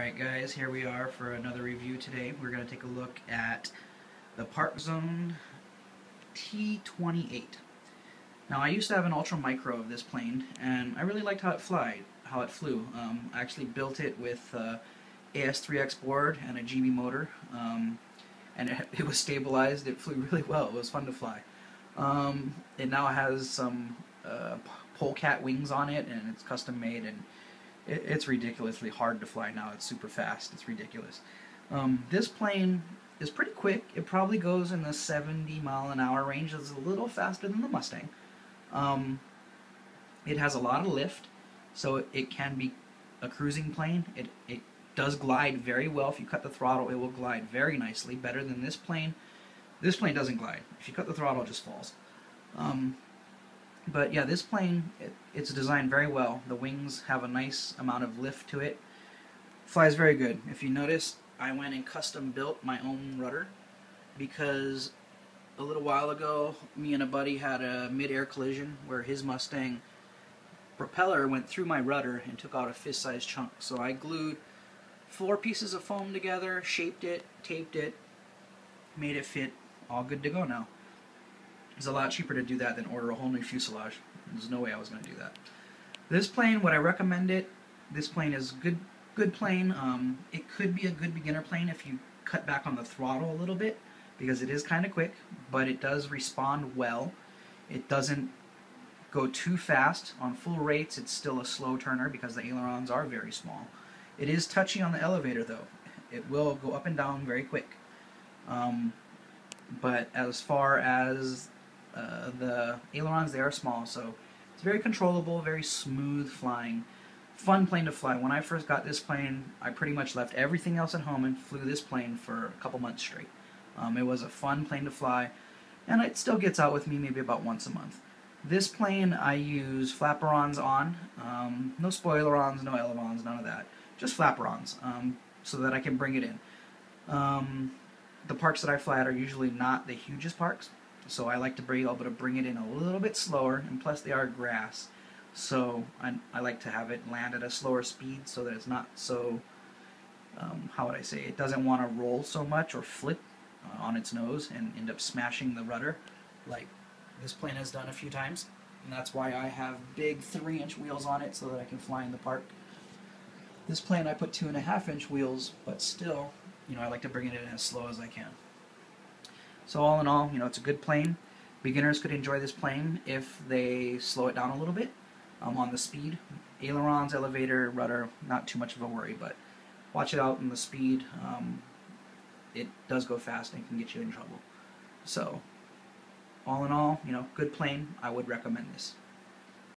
Alright guys, here we are for another review today. We're going to take a look at the Parkzone T-28. Now I used to have an ultra micro of this plane and I really liked how it flew. I actually built it with AS3X board and a GB motor, and it was stabilized. It flew really well. It was fun to fly. It now has some polecat wings on it, and it's custom made, and it's ridiculously hard to fly now. It's super fast. It's ridiculous. This plane is pretty quick. It probably goes in the 70-mile-an-hour range. It's a little faster than the Mustang. It has a lot of lift, so it can be a cruising plane. It does glide very well. If you cut the throttle, it will glide very nicely, better than this plane. This plane doesn't glide. If you cut the throttle, it just falls. But yeah, this plane, it's designed very well. The wings have a nice amount of lift to it. Flies very good. If you notice, I went and custom built my own rudder because a little while ago, me and a buddy had a mid-air collision where his Mustang propeller went through my rudder and took out a fist-sized chunk. So I glued 4 pieces of foam together, shaped it, taped it, made it fit, all good to go now. It's a lot cheaper to do that than order a whole new fuselage. There's no way I was going to do that. This plane, would I recommend it? This plane is good plane. It could be a good beginner plane if you cut back on the throttle a little bit, because it is kind of quick, but it does respond well. It doesn't go too fast. On full rates, it's still a slow turner because the ailerons are very small. It is touchy on the elevator though. It will go up and down very quick. But as far as the ailerons, they are small, so it's very controllable, very smooth flying. Fun plane to fly. When I first got this plane, I pretty much left everything else at home and flew this plane for a couple months straight. It was a fun plane to fly, and it still gets out with me maybe about once a month. This plane I use flaperons on, no spoilerons, no ailerons, none of that. Just flaperons, so that I can bring it in. The parks that I fly at are usually not the hugest parks, so I like to be able to bring it in a little bit slower, and plus they are grass, so I like to have it land at a slower speed so that it's not so, how would I say, it doesn't want to roll so much or flip on its nose and end up smashing the rudder like this plane has done a few times, and that's why I have big 3-inch wheels on it so that I can fly in the park. This plane I put 2.5-inch wheels, but still, I like to bring it in as slow as I can. So all in all, it's a good plane. Beginners could enjoy this plane if they slow it down a little bit on the speed. Ailerons, elevator, rudder, not too much of a worry, but watch it out in the speed. It does go fast and can get you in trouble. So all in all, good plane. I would recommend this.